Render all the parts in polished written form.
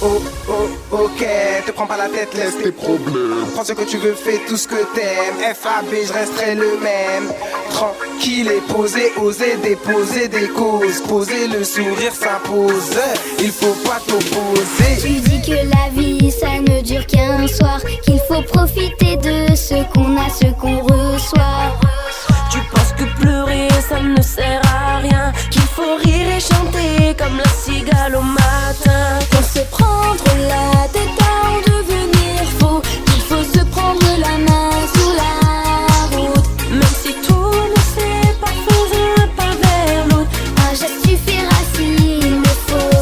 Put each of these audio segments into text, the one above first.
oh, oh, ok, te prends pas la tête, laisse tes problèmes. Prends ce que tu veux, fais tout ce que t'aimes. FAB, je resterai le même. Tranquille et posé, oser déposer des causes. Poser le sourire s'impose, il faut pas t'opposer. Tu dis que la vie ça ne dure qu'un soir, qu'il faut profiter de ce qu'on a, ce qu'on reçoit. Tu penses que pleurer ça ne sert à rien, qu'il faut rire et chanter comme la cigale au matin. Faut se prendre la tête à en devenir faux, qu'il faut se prendre la main sur la route. Même si tout ne sait pas faire un pas vers l'autre, Un geste suffira s'il le faut.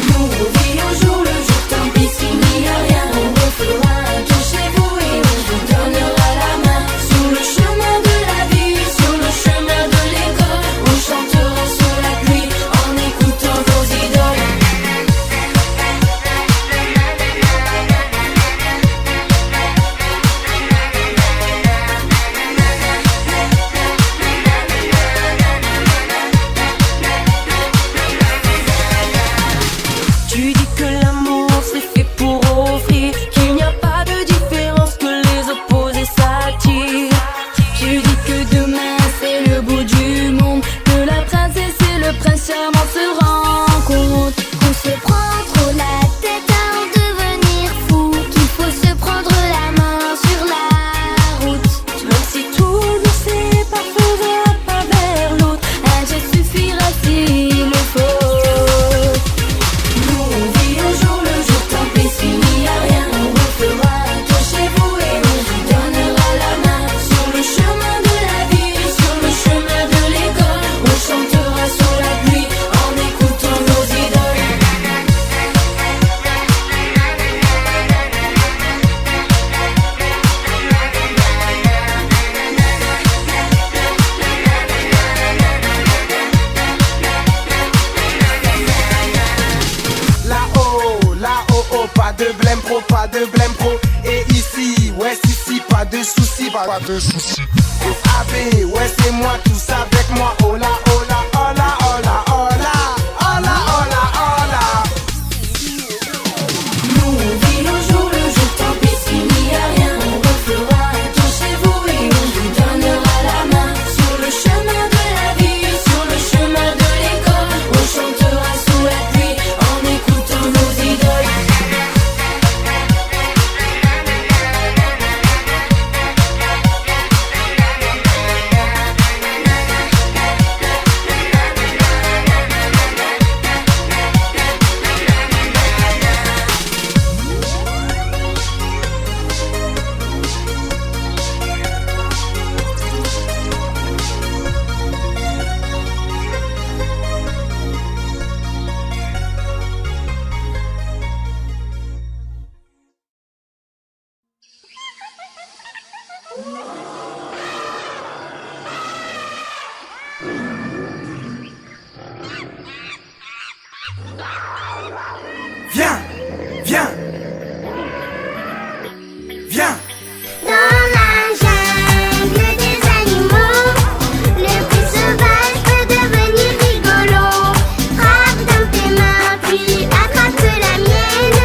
nous on vit au jour le jour, tant pis s'il n'y a rien. On refera un tour chez vous et on vous donnera la main. Sur le chemin de la vie, sur le chemin de l'école, on chantera sous la pluie en écoutant nos idoles. Tu dis que l'amour c'est fait pour offrir, qu'il n'y a pas de différence, que les opposés s'attirent. Tu dis que demain c'est le bout du monde, que la princesse et le prince charmant se rencontrent. Qu'on se prend trop la tête à en devenir fou, qu'il faut se prendre la main sur la route. Même si tout ne sait pas faire un pas vers l'autre, Un geste suffira s'il le faut. nous on vit au jour le jour, tant pis s'il n'y a rien. On refera un tour chez vous et on vous donnera la main. Sur le chemin de la vie, sur le chemin de l'école, on chantera sous la pluie en écoutant nos idoles. Là-haut, oh, pas de blême pro, pas de blême pro. Et ici, ouais, si, pas de soucis, pas de soucis. FAB, ouais, c'est moi, tous avec moi. Oh là, oh là, oh là, oh là, oh là, oh là, oh là, oh là. Nous on vit au jour le jour, tant pis s'il n'y a rien. On refera un tour chez vous et on vous donnera la main. Sur le chemin de la vie, sur le chemin de l'école, on chantera sous la pluie en écoutant nos idoles. Viens, viens, viens. Dans la jungle des animaux, le plus sauvage peut devenir rigolo. Frappe dans tes mains, puis attrape la mienne.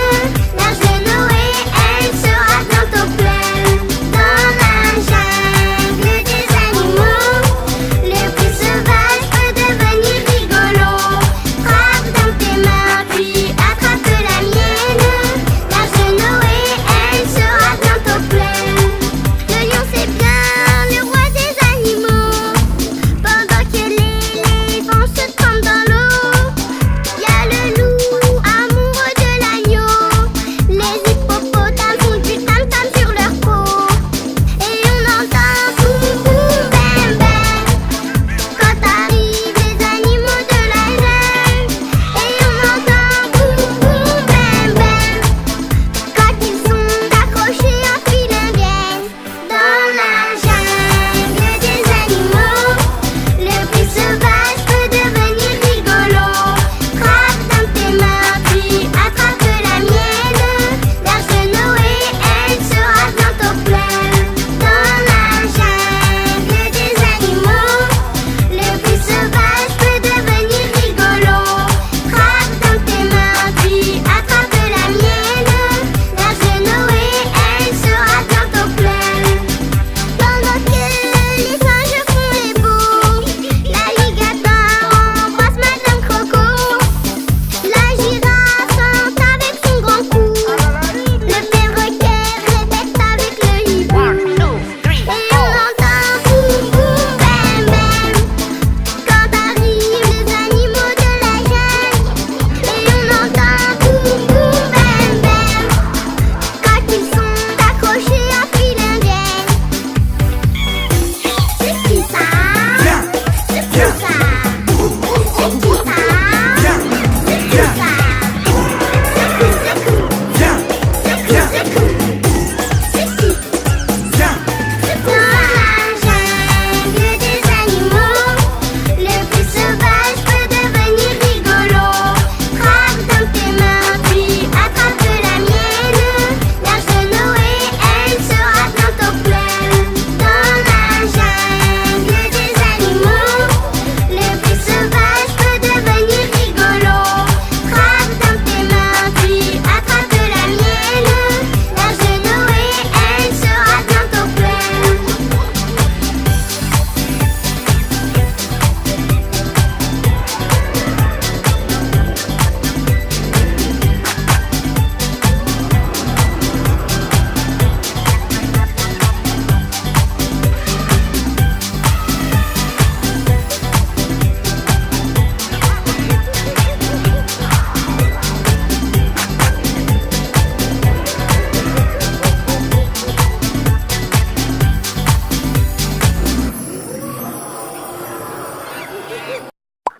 L'âge de Noé, elle sera bientôt pleine. Dans la jungle des animaux, le plus sauvage peut devenir rigolo. Frappe dans tes mains, puis attrape la mienne.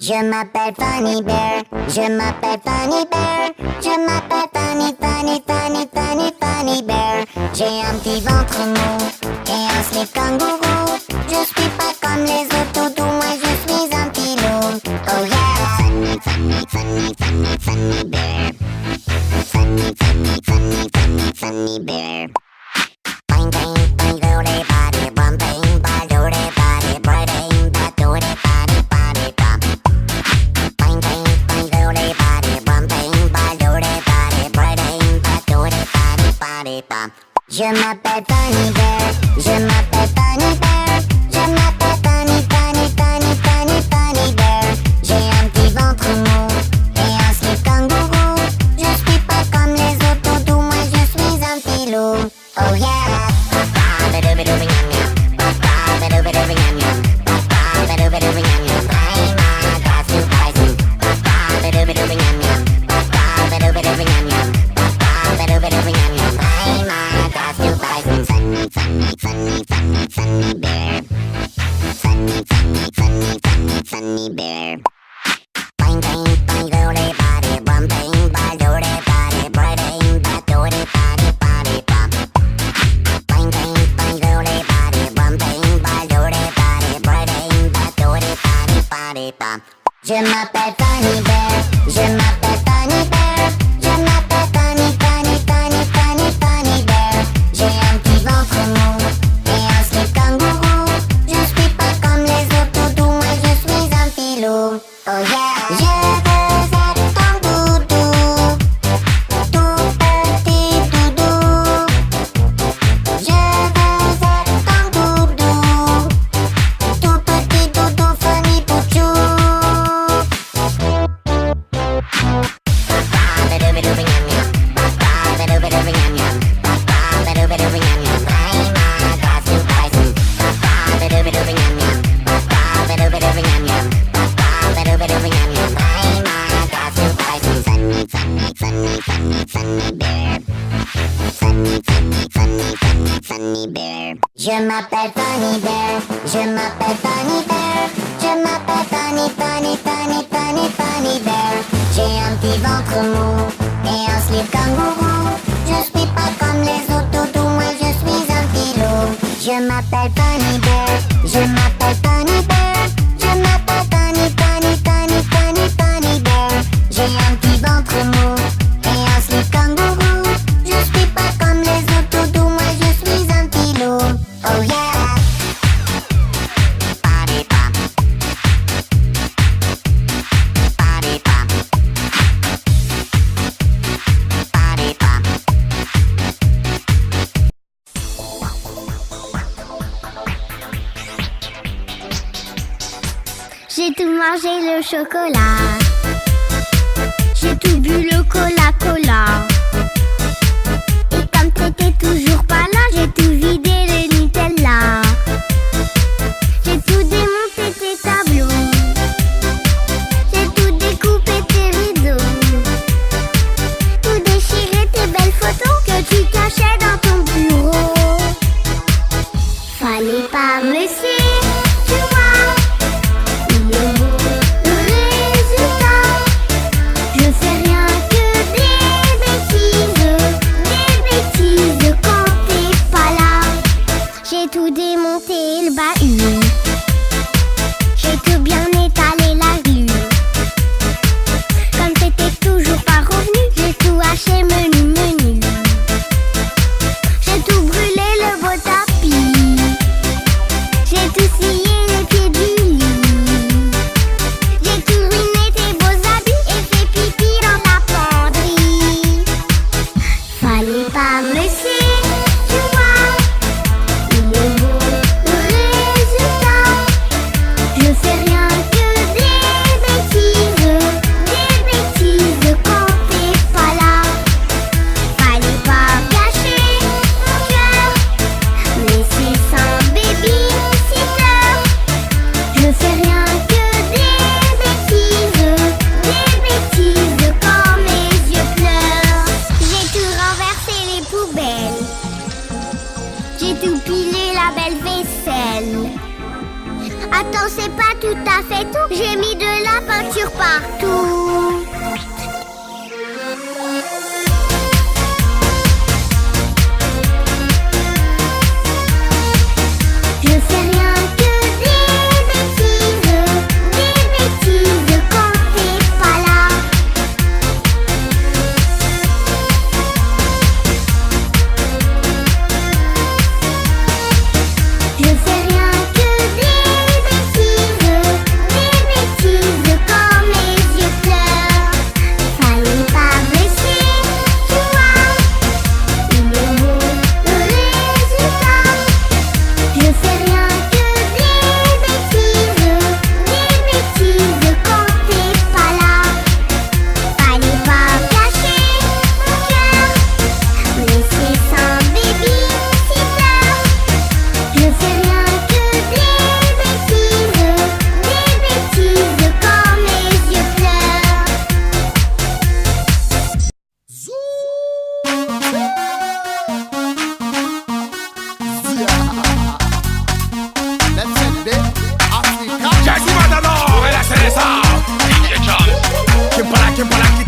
Je m'appelle Funny Bear, je m'appelle Funny Bear, je m'appelle Funny, Funny, Funny, Funny, Funny Bear. J'ai un petit ventre mou et un slip kangourou. Je suis pas comme les autres toutous, moi je suis un petit loup. Oh yeah! Funny, funny, funny, funny, funny bear. Funny, funny, funny, funny, funny bear. Bang, bang, bang, doody, body, bum, bang, bang, doody, body, bang, bang, doody, body, body, bum. Bang, bang, bang, doody, body, bum, bang, bang, doody, body, bang, bang, doody, body, body, bum. Je m'appelle Funny Bear, je m'appelle Funny Bear, je m'appelle Funny, Funny, Funny, Funny, Funny Bear. J'ai un petit ventre mou et un slip kangourou. Je suis pas comme les autres toutous, moi je suis un petit loup. Oh yeah! Funny bear. Bang bang bang doody body bum bang bang doody body bang bang doody body body bum. Bang bang bang doody body bum bang bang doody body bang bang doody body body bum. Je m'appelle Funny Bear, je m'appelle Funny Bear, je m'appelle Funny, Funny, Funny, Funny, Funny Bear. J'ai un petit ventre mou et un slip kangourou. Je suis pas comme les autres toutous, moi je suis un petit loup. Oh yeah! Je veux être ton doudou, tout petit doudou. Je veux être ton doudou, tout petit doudou, funny pouchou. Funny Bear. Je m'appelle Funny Bear, je m'appelle Funny Bear, je m'appelle Funny, Funny, Funny, Funny, Funny Bear. J'ai un petit ventre mou et un slip kangourou. Je suis pas comme les autres toutous, moi je suis un petit loup. Je m'appelle Funny Bear, je m'appelle Funny Bear, je m'appelle Funny, Funny, Funny, Funny, Funny Bear. J'ai un petit ventre mou et un slip kangourou. Je suis pas comme les autres toutous, moi je suis un petit loup. Oh yeah! Body bump. Body bump. Body bump. J'ai tout mangé le chocolat. J'ai tout bu le cola-cola. Et comme t'étais toujours pas là, j'ai tout vidé le Nutella. J'ai tout démonté tes tableaux. J'ai tout découpé tes rideaux. Tout déchiré tes belles photos que tu cachais dans ton bureau. Fallait pas me laisser, tu vois. Le résultat, je fais rien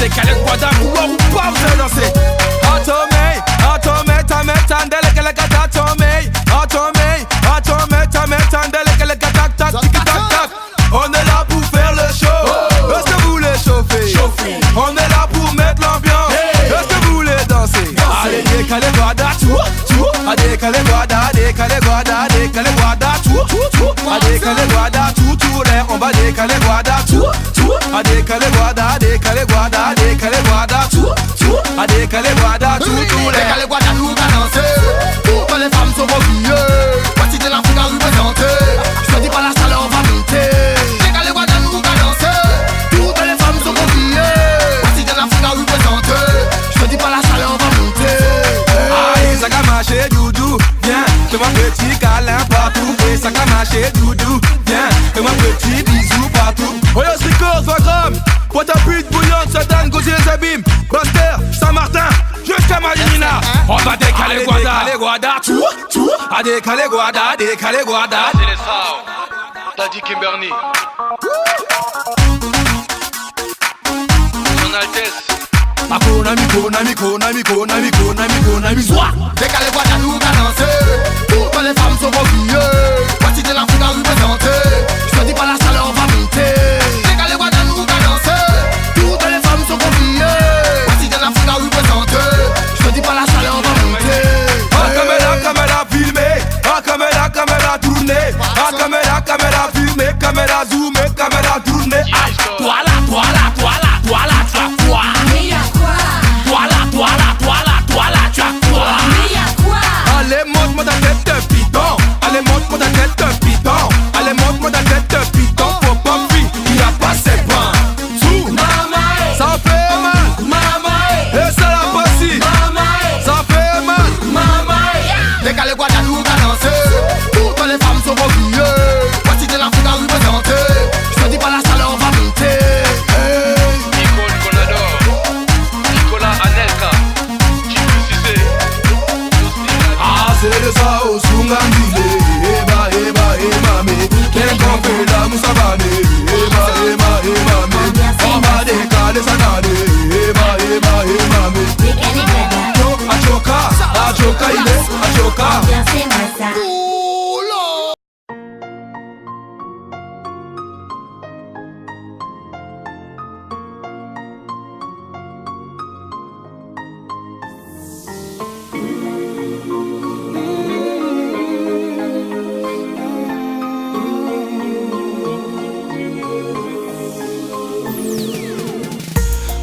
décalé guada, vouloir ou pas, vous allez danser. Atomé, atomé, tamé, tandele, que le gata, atomé, atomé, atomé, tamé, tandele, que le gata, tac, tic, tac, tac. On est là pour faire le show. Est-ce que vous voulez chauffer? On est là pour mettre l'ambiance. Est-ce que vous voulez danser? Allez, décalé guada, tout. Décalé guada, décalé guada, décalé guada, tout. Décalé guada, tout l'air. On va décaler guada, tout. Décalé guada, décalé guada, décalé guada, tout. Décalé guada, tout l'air. Décalé guada, nous va danser. Toutes les femmes sont mobilisées. Voici de l'Afrique à représenter. Je te dis pas la chaleur, on va monter. Décalé guada, nous va danser. Toutes les femmes sont mobilisées. Voici de l'Afrique à représenter. Je te dis pas la chaleur, on va monter. Aïe, ça a marché, doudou. Viens, fais-moi petit câlin partout. Et ça a marché, doudou. Viens, fais-moi petit bisou partout. Oyo Stricos, 20 grammes. Pointe à pute bouillante, Satan, Gauthier les abîmes. Buster, Saint-Martin, jusqu'à Marina. On va décaler guada, décaler guada, tout. Décaler guada, décaler guada. C'est les Sao, Daddy Kimberly. Son Altesse. Konami, Zouah. Décalé guada, nous va danser. Toutes les femmes sont mobilisées. Voici de l'Afrique à représenter. Je te dis pas la chaleur, on va monter. Décalé guada, nous va danser. Toutes les femmes sont mobilisées. Voici de l'Afrique à représenter. Je te dis pas la chaleur, on va monter. Caméra filmée, caméra tournée, caméra filmée, caméra zoomée, caméra tournée. Toi là, tu as quoi? Mais y'a quoi? Toi là, tu as quoi? Mais y'a quoi? Allez, montre-moi ta tête de piton. Allez, montre-moi ta tête de piton. Allez, montre-moi ta tête de piton. Faut pas fuir, il a pas ses pains. Sous, ça fait mal. Et ça la passie, ça fait mal. Décalé guada, nous va danser. Toutes les femmes sont mobilisées. Voici de l'Afrique à représenter. Je te dis pas la chaleur, on va monter. Nicole qu'on adore. Nicolas Anelka. Jimmy Cissé. Ah, c'est le sao, Sungandile. Eba, me. Quel qu'on fait la moussabane. Eba, me. On va décaler ça d'année. Eba, me. Décalé guada, Achoka, il est, Achoka. bien c'est moi ça.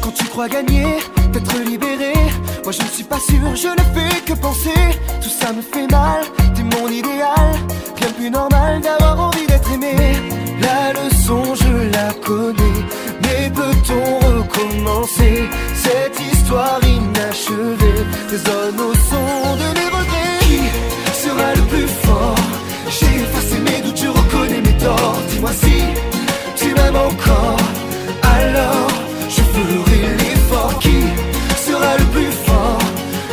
Quand tu crois gagner, d'être libéré, moi je ne suis pas sûr, je ne fais que penser. Tout ça me fait mal, t'es mon idéal. Rien de plus normal d'avoir envie d'être aimé. La leçon je la connais, mais peut-on recommencer cette histoire inachevée? Résonne au son de mes regrets. Qui sera le plus fort? J'ai effacé mes doutes, je reconnais mes torts. Dis-moi si tu m'aimes encore, alors je ferai l'effort. Qui sera le plus fort?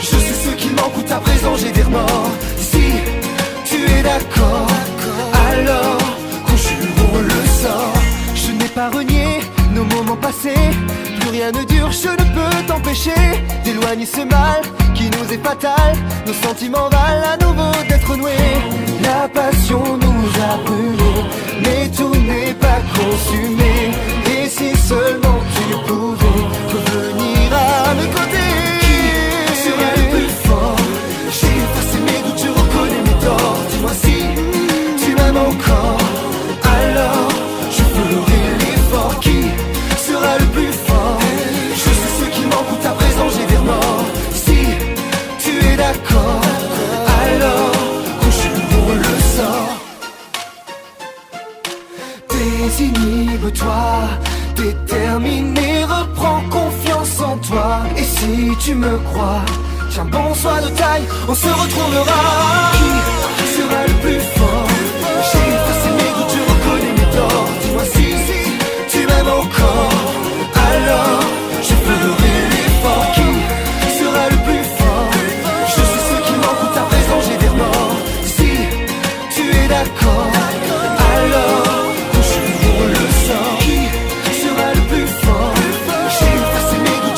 Je sais ce qui manque ou à présent j'ai des remords. Si tu es d'accord, alors conjurons le sort. Je n'ai pas renié nos moments passés. Plus rien ne dure, je ne peux t'empêcher d'éloigner ce mal qui nous est fatal. Nos sentiments valent à nouveau d'être noués. La passion nous a brûlés, mais tout n'est pas consumé. Et si seulement tu pouvais revenir à mes côtés. Qui sera le plus fort? J'ai effacé mes doutes, je reconnais mes torts. Dis-moi si tu m'aimes encore, alors je ferai l'effort. Qui sera le plus fort? Je sais ce qui manque ou à présent j'ai des remords. Si tu es d'accord, alors conjurons le sort. Désinhibe-toi, déterminé, reprends confiance en toi. Et si tu me crois, tiens bon, sois de taille, on se retrouvera. Qui sera le plus fort? J'ai effacé mes doutes, je reconnais mes torts. Dis-moi si tu m'aimes encore, alors je ferai l'effort. Qui sera le plus fort? Je sais ce qui manque ou à présent j'ai des remords. Si tu es d'accord, alors conjurons le sort. Qui sera le plus fort? J'ai effacé mes doutes,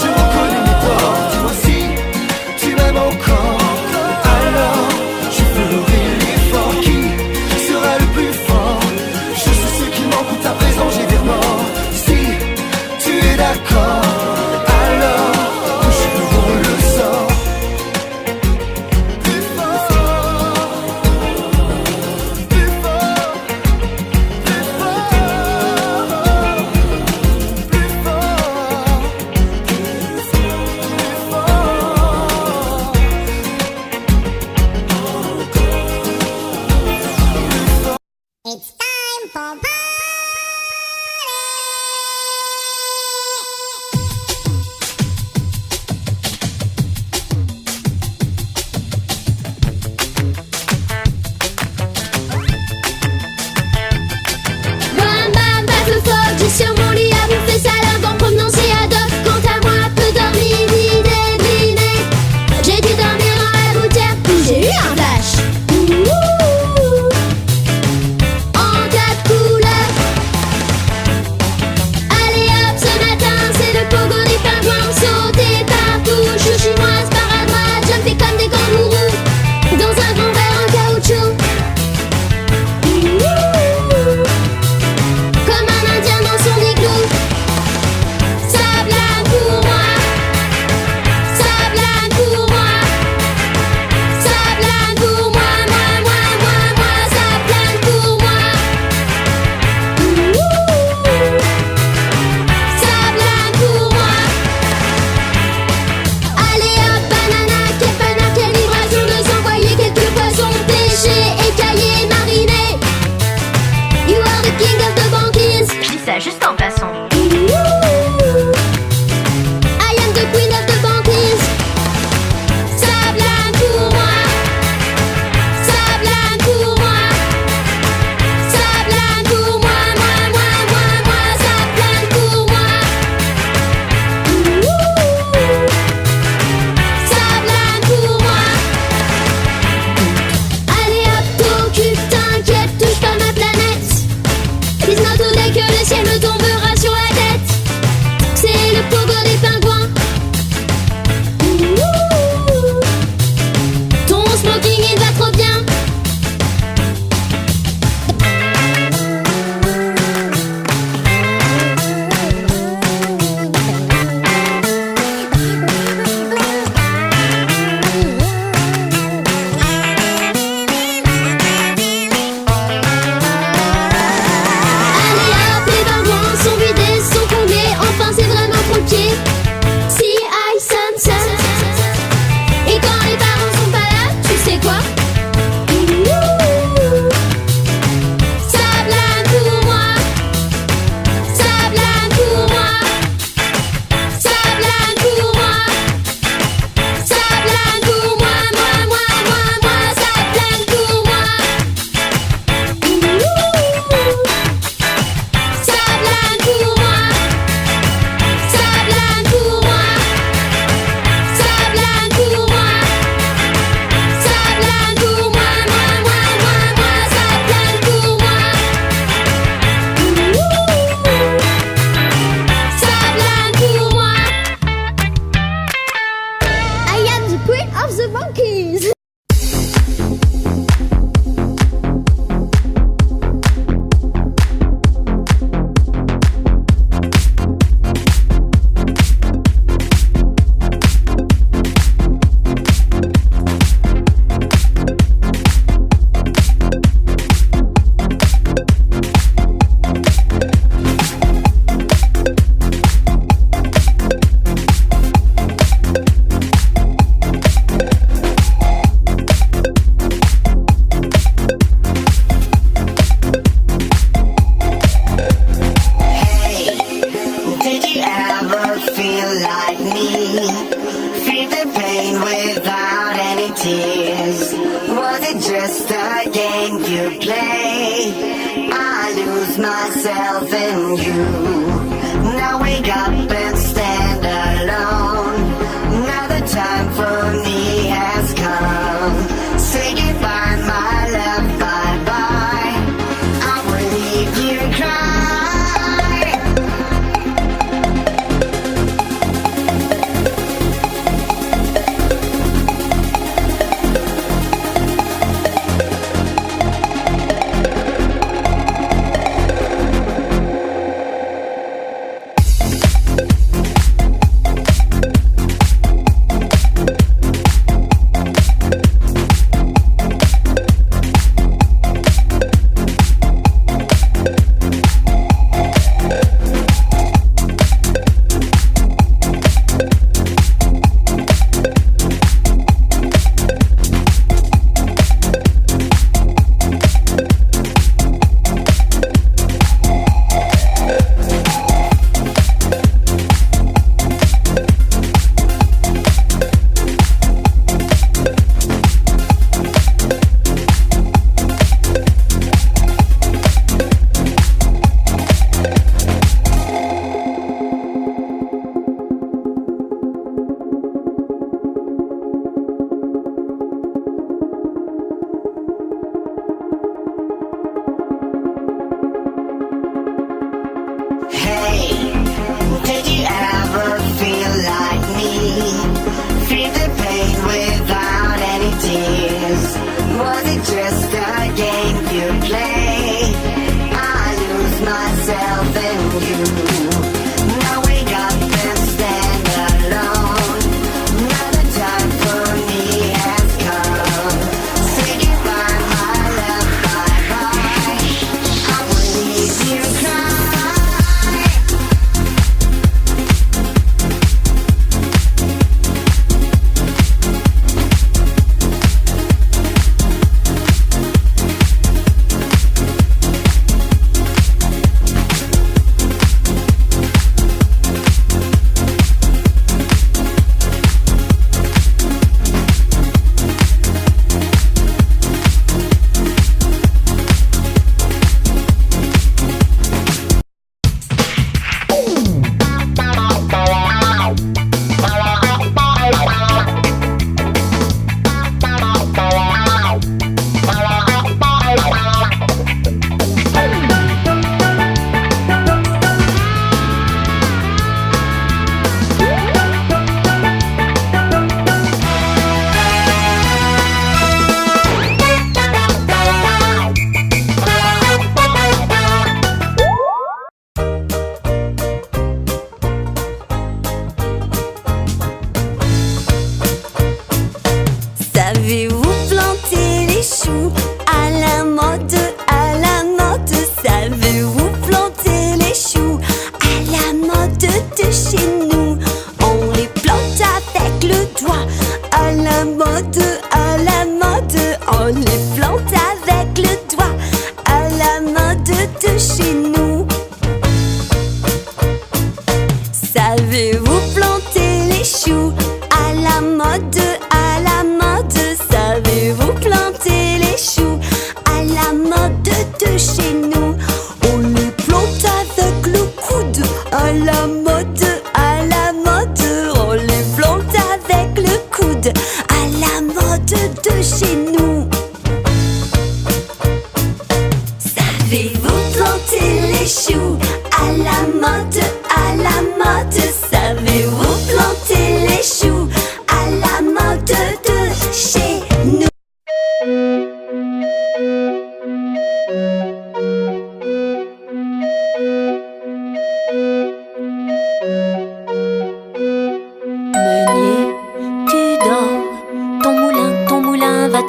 me. Feel the pain without any tears. Was it just a game you play? I lose myself in you. Now wake up and stand alone. Now the time for me has come. Say goodbye, my love, bye bye. I will leave you cry.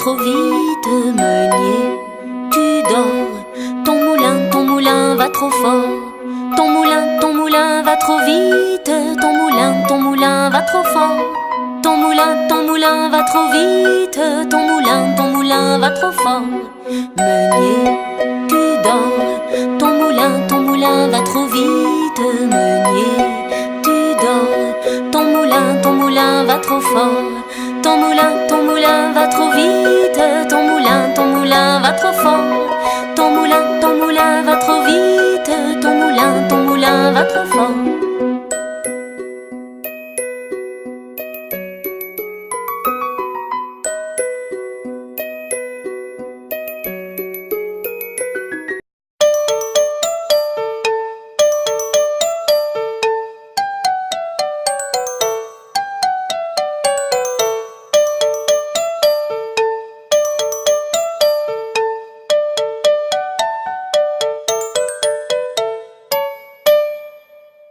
trop vite, meunier. Tu dors, ton moulin va trop fort. Ton moulin va trop vite. Ton moulin va trop fort. Ton moulin va trop vite. Ton moulin va trop fort. Meunier, tu dors. Ton moulin va trop vite. Meunier, tu dors. ton moulin va trop fort. Ton moulin va trop vite. Ton moulin va trop fort. Ton moulin va trop vite. Ton moulin va trop fort.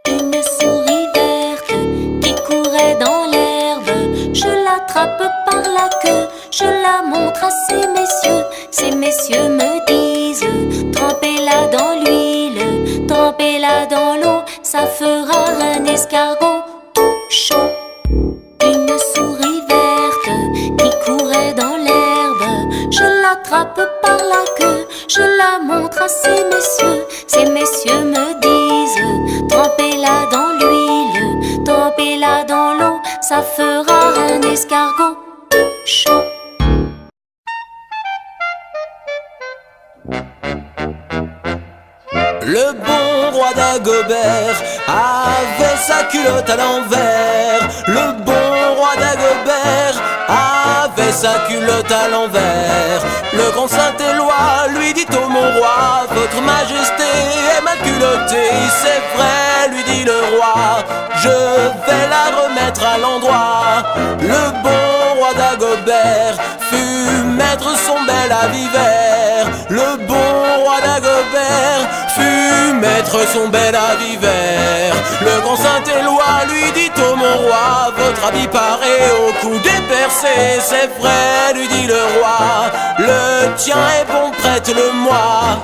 Une souris verte qui courait dans l'herbe. Je l'attrape par la queue, je la montre à ces messieurs. Ces messieurs me disent: trempez-la dans l'huile, trempez-la dans l'eau, ça fera un escargot tout chaud. Une souris verte qui courait dans l'herbe. Je l'attrape par la queue, je la montre à ces messieurs. Ces messieurs me disent: trempez-la dans l'huile, trempez-la dans l'eau, ça fera un escargot tout chaud. Le bon roi d'Agobert avait sa culotte à l'envers. Le bon roi d'Agobert avait sa culotte à l'envers. Le grand Saint-Éloi lui dit: oh mon roi, votre majesté est mal culottée. C'est vrai, lui dit le roi, je vais la remettre à l'endroit. Le bon roi d'Agobert fut mettre son bel habit vert. Le bon roi d'Agobert fut mettre son bel habit vert. Le grand Saint-Éloi lui dit: oh mon roi, votre habit paraît au cou dépercé. C'est vrai, lui dit le roi, le tien est bon, prête-le-moi.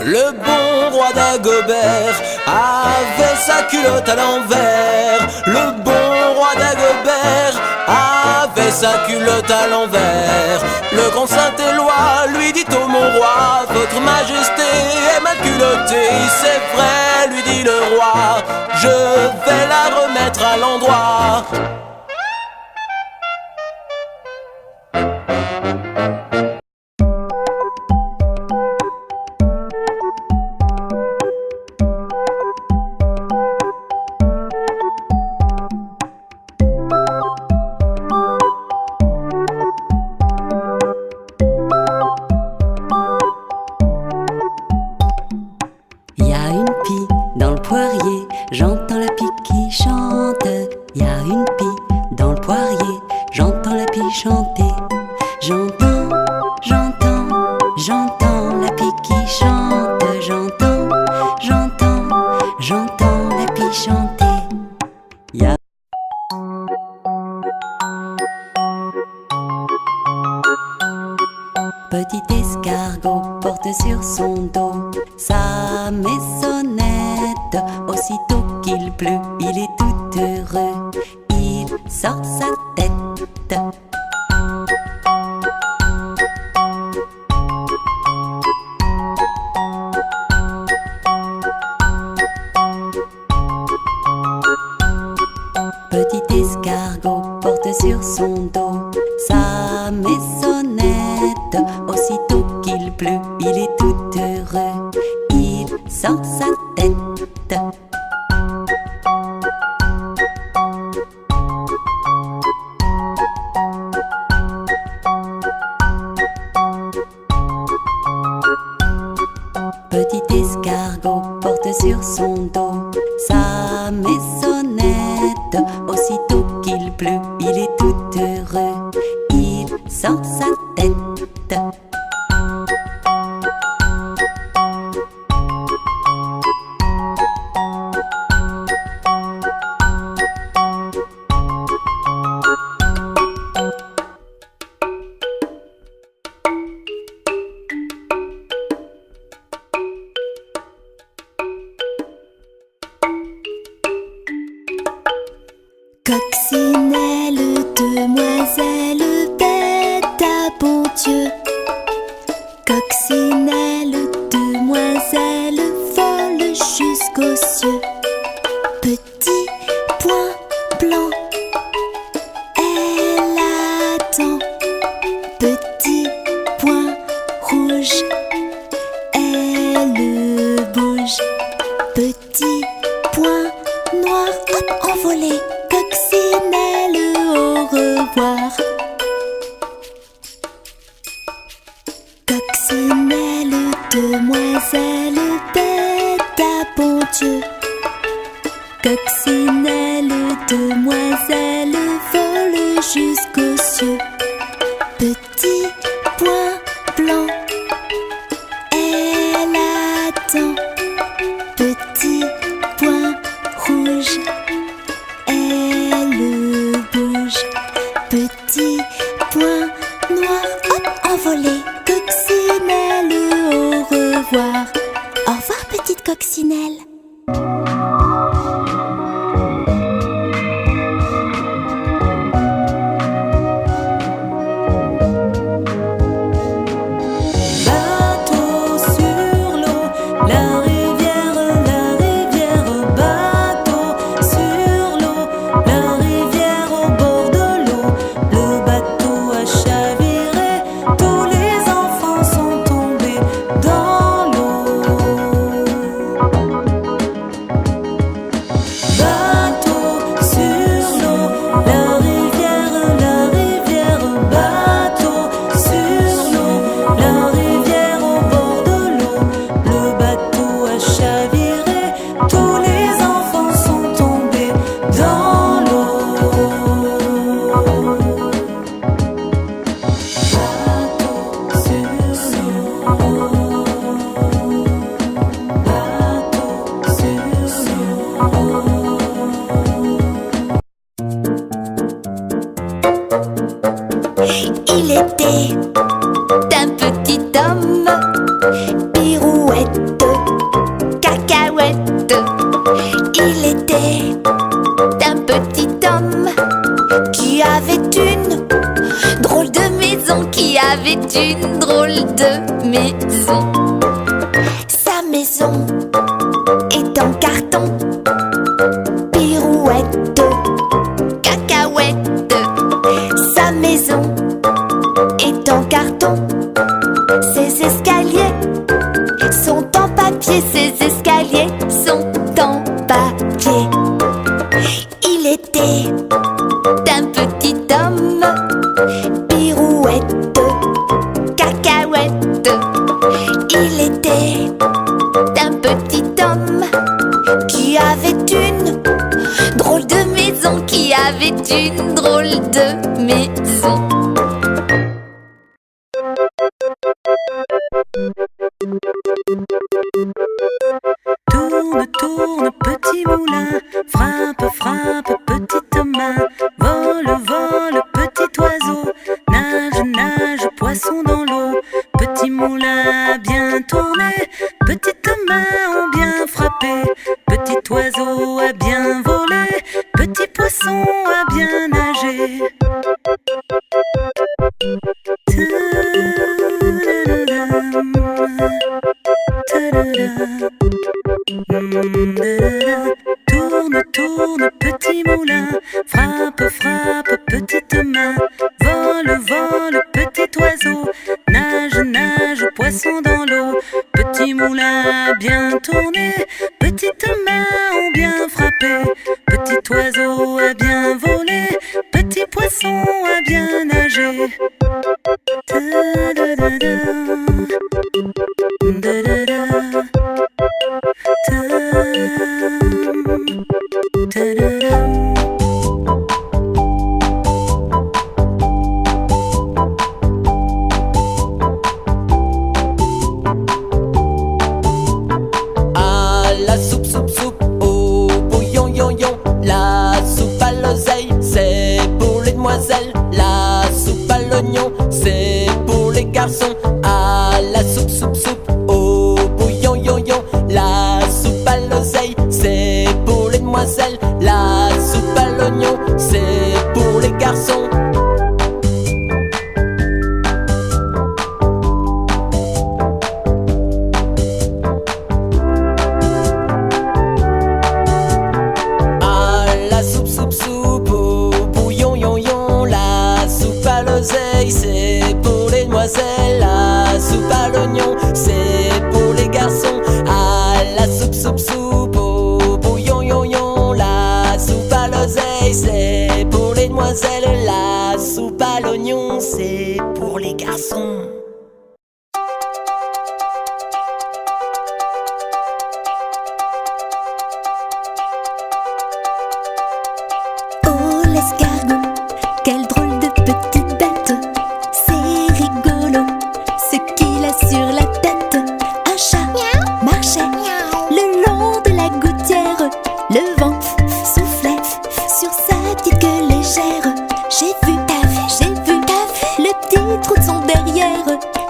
Le bon roi d'Agobert avait sa culotte à l'envers. Le bon roi d'Agobert avait sa culotte à l'envers. Le grand Saint-Éloi lui dit: oh mon roi, votre majesté est mal culottée. C'est vrai, lui dit le roi, je vais la remettre à l'endroit. Y a une pie dans le poirier, j'entends la pie qui chante. Y a une pie dans le poirier, j'entends la pie chanter. J'entends, j'entends, j'entends la pie qui chante. J'entends, j'entends, j'entends la pie chanter. Y a petit escargot porte sur son dos sa maisonnette. Aussitôt qu'il pleut, il est tout heureux, il sort sa tête. Petit escargot porte sur son dos sa maisonnette. Aussitôt qu'il pleut, il est tout heureux, il sort sa tête. Petit escargot porte sur son dos sa maisonnette. Aussitôt qu'il pleut, il est tout heureux, il sort sa tête. Coccinelle, demoiselle, bête à bon Dieu. Coccinelle, demoiselle, jusqu'aux cieux. Petit point blanc, elle attend. Petit point rouge, elle bouge. Petit point noir, hop, envolé. Coccinelle, au revoir. Coccinelle, demoiselle, bête à bon Dieu. Coccinelle, demoiselle, vole jusqu'aux cieux. Petit point blanc, elle attend. Petit point rouge, elle bouge. Petit point noir, hop, envolé. Coccinelle, au revoir. Au revoir, petite coccinelle. Bateau sur l'eau, la rivière, bateau sur l'eau, la rivière au bord de l'eau. Le bateau a chaviré, tous les enfants sont tombés dans l'eau. Bateau sur l'eau, la rivière, bateau sur l'eau, la rivière au bord de l'eau. Le bateau a chaviré, tous les enfants sont tombés dans l'eau. Bateau sur l'eau, bateau sur l'eau. Il était un petit homme, pirouette, cacahuète. Il était un petit homme qui avait une drôle de maison, qui avait une drôle de maison. Sa maison est en carton, pirouette, cacahuète. Sa maison est en carton, ses escaliers sont en papier, ses escaliers sont en papier. Il était un petit homme, pirouette, cacahuète. Il était un petit homme qui avait une drôle de maison, qui avait une drôle de maison. Tourne, tourne, petit moulin, frappe, frappe, petite main. Vole, vole, petit oiseau, nage, nage, poisson dans l'eau. Petit moulin a bien tourné, petites mains ont bien frappé. Petit oiseau a bien volé, petit poisson a bien nagé. Tourne, tourne, petit moulin, frappe, frappe, petite main. Vole, vole, petit oiseau, nage, nage, poisson dans l'eau. Petit moulin a bien tourné, petites mains ont bien frappé. Petit oiseau a bien volé, petit poisson a bien nagé. Ah, la soupe, soupe, soupe, au bouillon, yon, yon. La soupe à l'oseille, c'est pour les demoiselles. La soupe à l'oignon, c'est pour les garçons. Ah, la soupe, soupe, soupe, au bouillon, yon, yon. La soupe à l'oseille, c'est pour les demoiselles. La soupe à l'oignon, c'est pour les garçons. ton. Oh l'escargot, quelle drôle de petite bête. C'est rigolo ce qu'il a sur la tête. Un chat marchait le long de la gouttière. Le vent soufflait sur sa petite queue légère. J'ai vu, t'as vu, j'ai vu, t'as vu le petit trou de son derrière.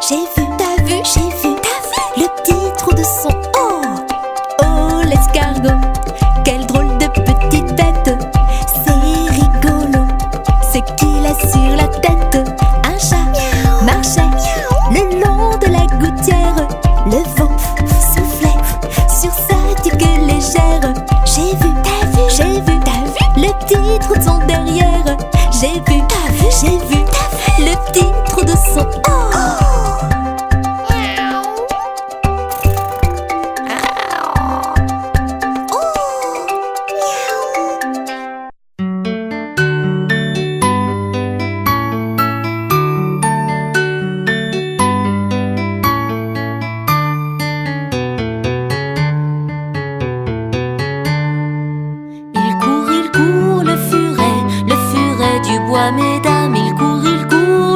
J'ai vu, t'as vu, j'ai vu, t'as vu le petit trou de son oh. Oh l'escargot, quelle drôle de petite bête. C'est rigolo ce qu'il a sur la tête. Un chat marchait le long de la gouttière. Le vent soufflait sur sa petite queue légère. J'ai vu, t'as vu, j'ai vu, t'as vu le petit trou de son derrière. J'ai vu, t'as vu, j'ai vu, t'as vu le petit trou de son oh. Il court le furet du bois, mesdames. Il court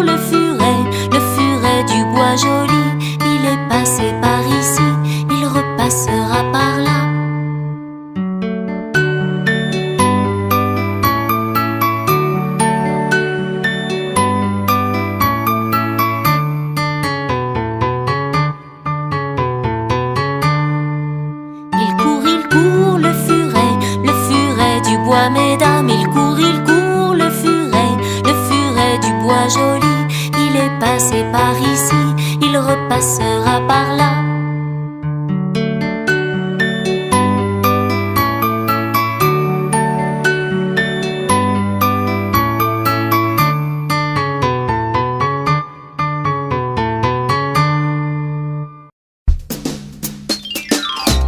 le furet du bois joli. Il est passé par ici, il repassera par là. Il court le furet du bois, mesdames. Il court le furet du bois joli. Il est passé par ici, il repassera par là.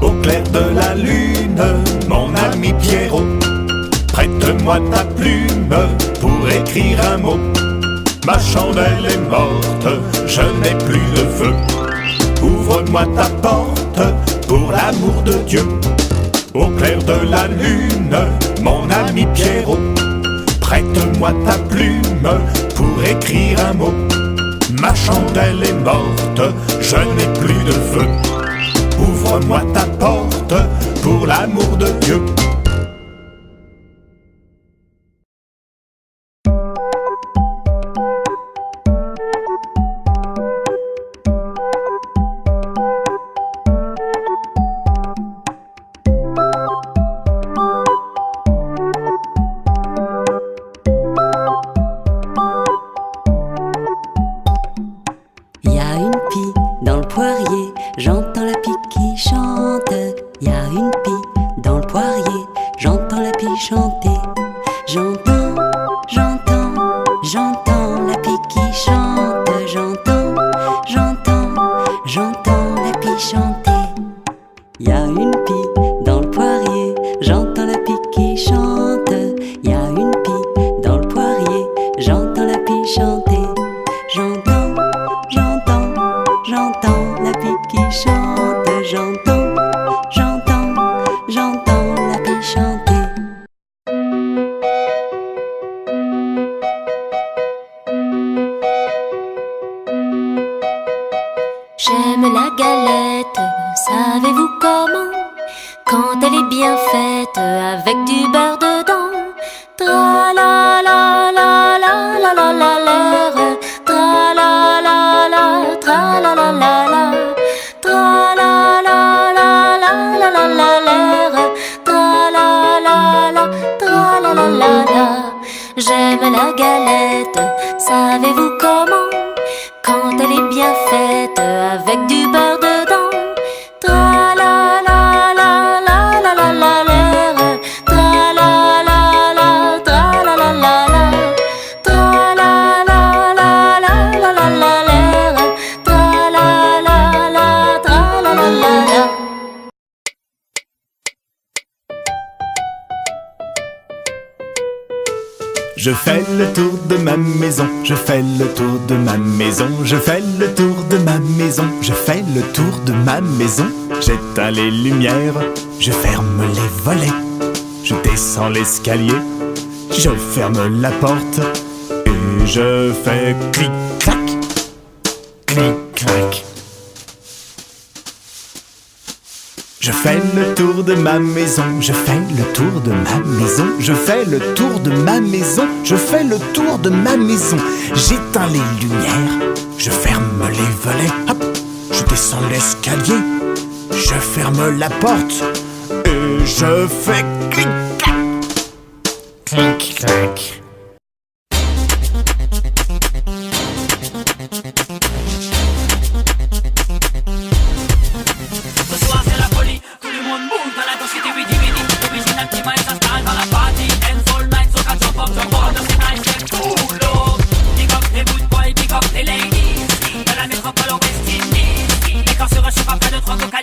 Au clair de la lune, mon ami Pierrot, prête-moi ta plume pour écrire un mot. Ma chandelle est morte, je n'ai plus de feu. Ouvre-moi ta porte pour l'amour de Dieu. Au clair de la lune, mon ami Pierrot, prête-moi ta plume pour écrire un mot. Ma chandelle est morte, je n'ai plus de feu. Ouvre-moi ta porte pour l'amour de Dieu. Y a une pie dans le poirier, j'entends la pie qui chante. Y a une pie dans le poirier, j'entends la pie chanter. J'entends, j'entends, j'entends la pie qui chante. J'entends, j'entends, j'entends la pie chanter. Y a une pie dans le poirier, j'entends la pie qui chante. Y a une pie dans le poirier, j'entends la pie chanter. J'entends, j'entends, j'entends la pie qui chante. J'entends, j'entends, j'entends la pie chanter. J'aime la galette, savez-vous comment? Quand elle est bien faite, avec du beurre dedans. Tra la la la la la la la l'air. Tra la la la, tra la la la la. Tra la la la la la la la l'air. Tra la la la, tra la la la la. J'aime la galette, savez-vous comment? Quand elle est bien faite, avec du beurre dedans. Tra la la la la la la la l'air. Tra la la la, tra la la la la. Tra la la la la la la la l'air. Tra la la la, tra la la la la. Je fais le tour de ma maison, je fais le tour de ma maison, je fais le tour de ma maison, je fais le tour de ma maison. J'éteins les lumières, je ferme les volets, je descends l'escalier, je ferme la porte et je fais clic-clac, clic-clac. Je fais le tour de ma maison, je fais le tour de ma maison, je fais le tour de ma maison, je fais le tour de ma maison. J'éteins les lumières, je ferme les volets, hop, je descends l'escalier, je ferme la porte et je fais clic-clac, clic-clac.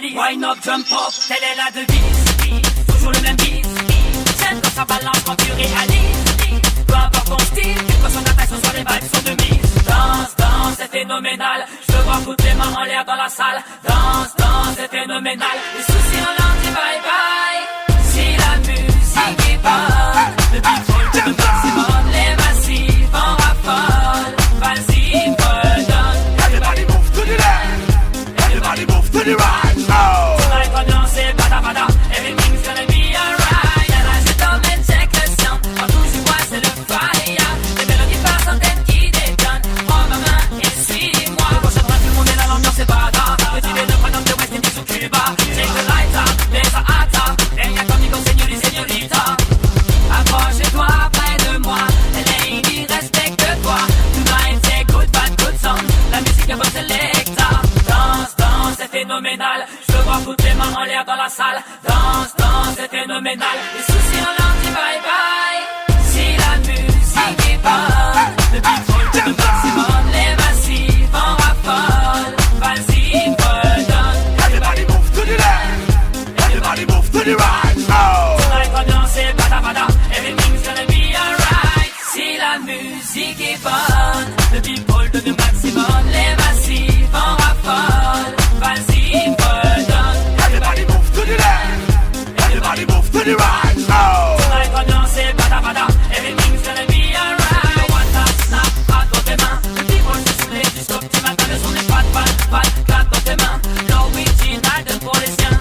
Wine up, jump up, telle est la devise. Toujours le même beat. J'aime quand ça balance, quand tu réalises. Peu importe ton style, que son attaque, ce soit les vibes sont de mise. Danse, danse, c'est phénoménal. Je veux voir toutes les mains en l'air dans la salle. Danse, danse, c'est phénoménal. Les soucis en l'air, dis bye bye. Si la musique est bonne, le beat roll tout le maximum. Les massifs en raffole. Vas-y, redonne. Everybody move to the left, everybody move to the right. Tonight on your say bada bada, everything's gonna be alright. Et là je t'emmène and check le son, quand tout je vois c'est le fire. Les mélodies par centaines qui détonnent, prends ma main et suis-moi. Quand je traîne tout le monde est là, l'ambiance est bada. Le style est de Paname de West Indies ou Cuba. Take the lights up, les ata. Venga conmigo señor y señorita. Approche-toi près de moi, lady respecte-toi. Tonight c'est good bad good song, la musique est bonne selecta. Danse, danse, c'est phénoménal. Je veux voir toutes les mains en l'air dans la salle. Danse, danse, c'est phénoménal. Les soucis en l'air, dis bye bye. Si la musique est bonne, le beat roll tout le maximum. Les massifs en raffole. Vas-y, redonne. Everybody move to the left, everybody move to the right. Tonight ambiance c'est bada bada, everything's gonna be alright. Si la musique est bonne, le beat roll tout le maximum. Les massifs en raffole. Vas-y, redonne. Everybody move to the left, everybody move to the right. Tonight ambiance c'est bada bada, everything's gonna be alright. Le WhatsApp, snap, pas dans tes mains. Le beat roll se soulève jusqu'au petit matin. Le son est pas, clap dans tes mains. L'original de pour les siens.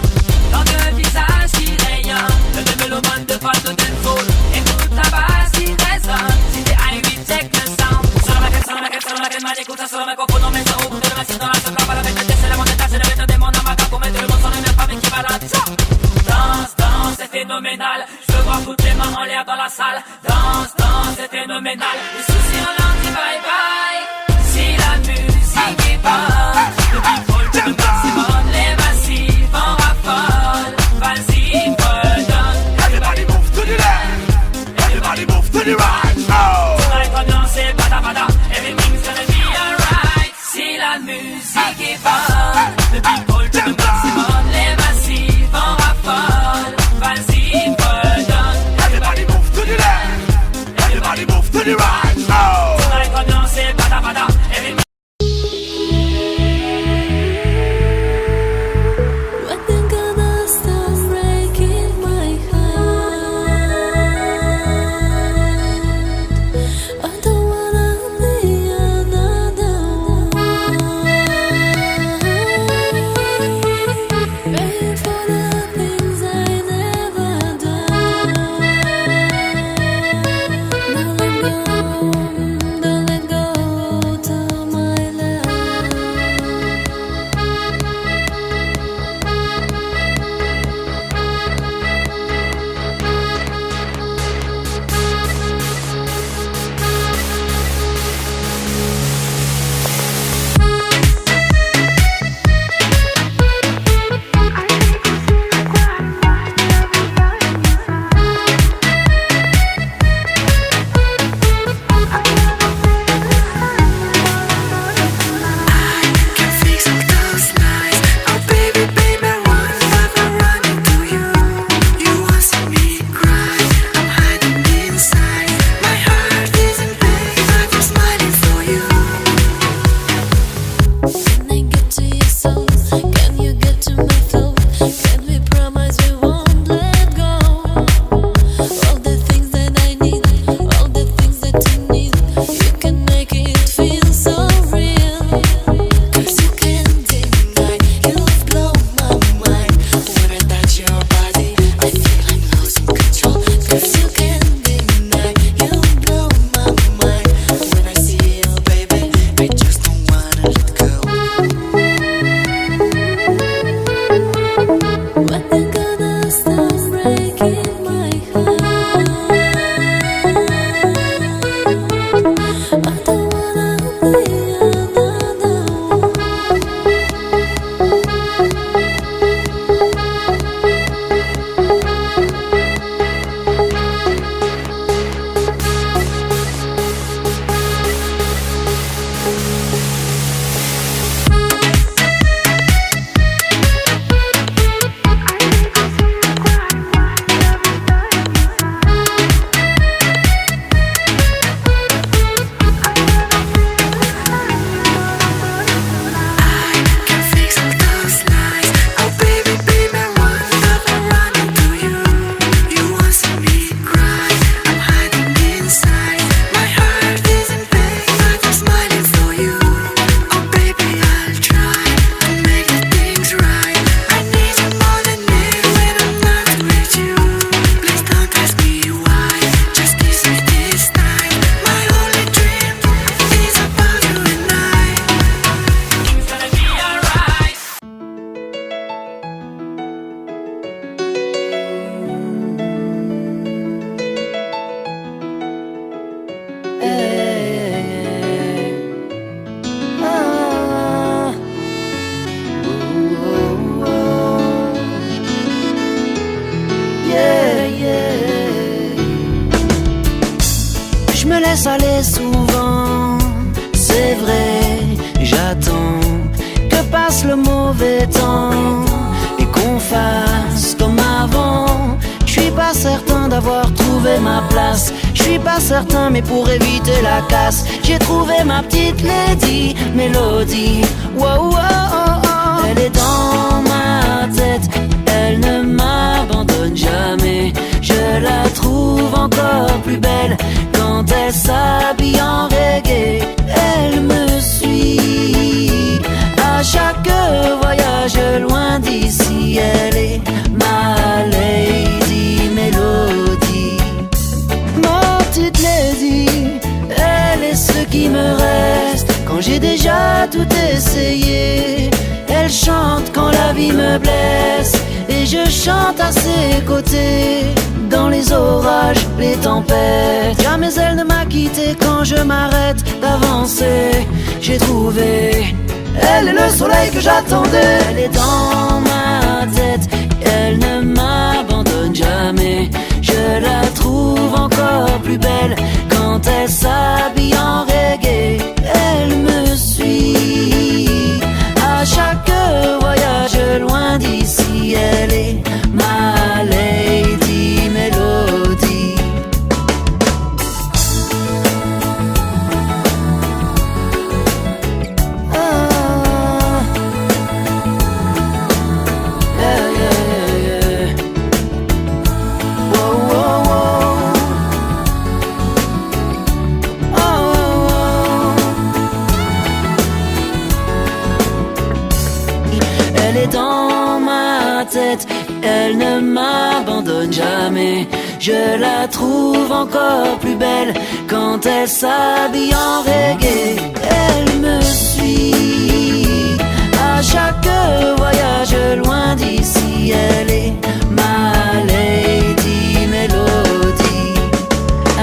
Dans deux visages qui rayonnent. Le deux mélomane de pas de dancehall. Écoute la basse qui résonne. Si t'es I8, check le sound. Sur la maquette, man, écoute ça sur le microphone. On met ça au bout de la machine dans la seule pas la fête. C'est la montée, c'est le rythme des mondes. En pour mettre le monde sans le même pas, mais qui va là. Danse, danse, c'est phénoménal. Je veux voir toutes les mains en l'air dans la salle. Danse, danse, c'est phénoménal. Les soucis en l'air, dis bye bye. Si la musique est bonne, le beat roll tout le maximum. Les massifs en raffole. Vas-y, redonne. Everybody move to the left, everybody move to the right. Tonight ambiance c'est bada bada, everything's gonna be alright. Si la musique est bonne, le beat roll tout le maximum. Les massifs en raffole. Vas-y, redonne. Everybody move to the left, everybody move to the right. Tonight ambiance c'est bada bada, everything. laisse aller souvent. C'est vrai, j'attends que passe le mauvais temps et qu'on fasse comme avant. Je suis pas certain d'avoir trouvé ma place. Je suis pas certain, mais pour éviter la casse, j'ai trouvé ma petite lady Mélodie. Wow, wow, oh, oh. Elle est dans ma tête, elle ne m'abandonne jamais. Je la trouve encore plus belle quand elle s'habille en reggae. Elle me suit à chaque voyage loin d'ici. Elle est ma lady Mélodie. Ma petite lady, elle est ce qui me reste quand j'ai déjà tout essayé. Elle chante quand la vie me blesse et je chante à ses côtés. Dans les orages, les tempêtes, jamais elle ne m'a quitté quand je m'arrête d'avancer. J'ai trouvé, elle est le soleil que j'attendais. Elle est dans ma tête, elle ne m'abandonne jamais. Je la trouve encore plus belle quand elle s'habille en reggae. Elle me suit à chaque voyage loin d'ici. Elle est ma lady Mélodie. Ah, yeah, yeah, yeah. Wow, wow, wow. Oh, oh, oh. Elle est dans ma tête, elle ne m'abandonne jamais. Je la trouve encore plus belle quand elle s'habille en reggae. Elle me suit à chaque voyage loin d'ici. Elle est ma lady Mélodie.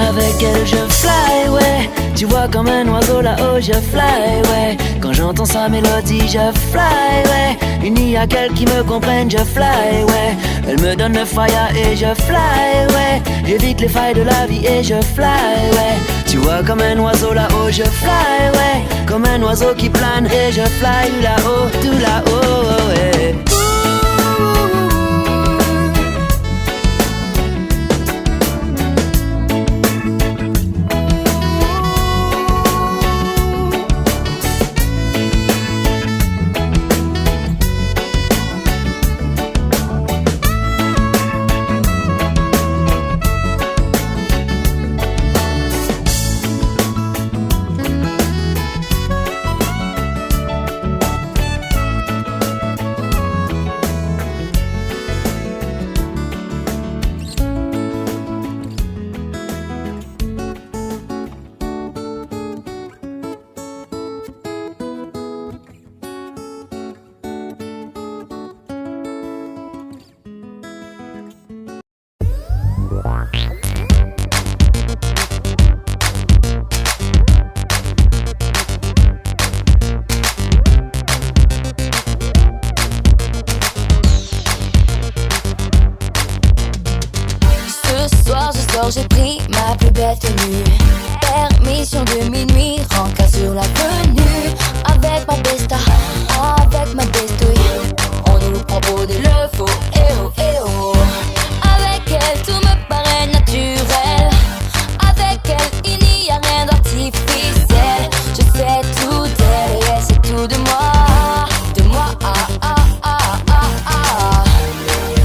Avec elle je fly, ouais. Tu vois comme un oiseau là-haut je fly, ouais. Quand j'entends sa mélodie je fly, ouais. Il n'y a qu'elle qui me comprenne, je fly, ouais. Elle me donne le fire et je fly, ouais. J'évite les failles de la vie et je fly, ouais. Tu vois comme un oiseau là-haut je fly, ouais. Comme un oiseau qui plane et je fly là-haut, tout là-haut, ouais. J'ai pris ma plus belle tenue. Permission de minuit, rencard sur l'avenue. Avec ma besta, avec ma bestouille. On nous prend pour des le faux, eh oh, eh oh. Avec elle, tout me paraît naturel. Avec elle, il n'y a rien d'artificiel. Je sais tout d'elle et elle sait tout de moi. De moi, ah, ah, ah, ah, ah.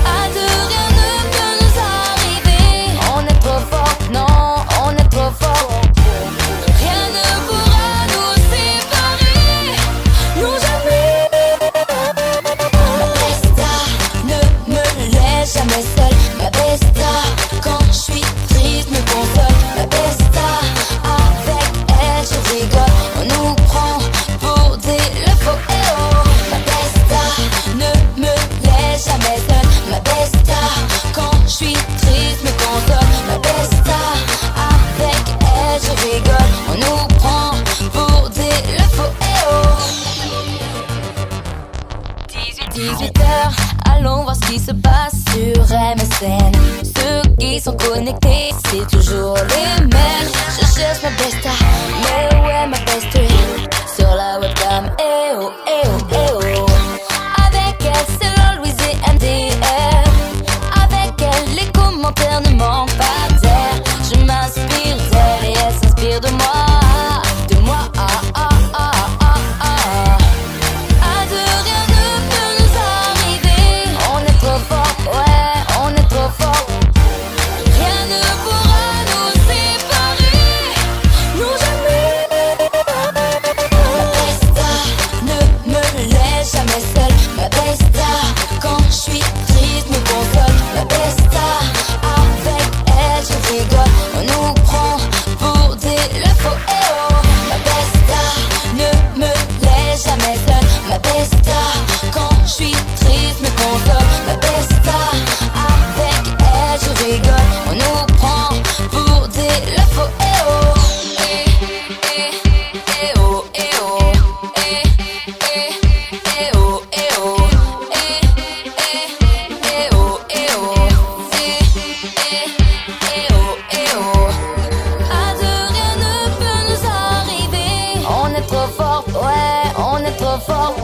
À deux, rien ne peut nous arriver. On est trop fort, non, on est trop fort. Rien ne pourra nous séparer. Non, jamais. Ma besta ne me laisse jamais seule. Ma besta, quand je suis triste, me console. Ma besta, avec elle je rigole. On nous prend pour des le faux, eh oh. Ma besta ne me laisse jamais seule. Ma besta, quand je suis triste, me console. Ma besta, avec elle je rigole. On nous prend pour des le faux, eh oh. 18h, allons voir ce qui se passe sur MSN. Ce qui sont connectés, c'est toujours les mêmes. Je cherche ma besta, mais où est ma bestie? Sur la webcam, eh oh, eh oh, eh oh. Avec elle, c'est la Louise et MDR. Avec elle, les commentaires ne manquent pas d'air. Je m'inspire d'elle et elle s'inspire de moi. De moi, ah ah ah ah ah. À deux, rien ne peut nous arriver. On est trop fort, ouais, on est trop fort. Rien ne pourra nous séparer. Non, jamais. Ma besta ne me laisse jamais seule. Ma besta, quand je suis triste, me console. Ma besta, avec elle je rigole. On nous prend pour des lefos, eh oh. Ma besta ne me laisse jamais seule. Ma besta, quand je suis triste, me console. Ma besta, avec elle je rigole. On nous prend pour des lefos, eh oh. Eh oh, eh oh. Eh oh, eh oh. Eh oh, eh oh. Eh oh, eh oh. À deux, rien ne peut nous arriver. On est trop fort, ouais, on est trop fort.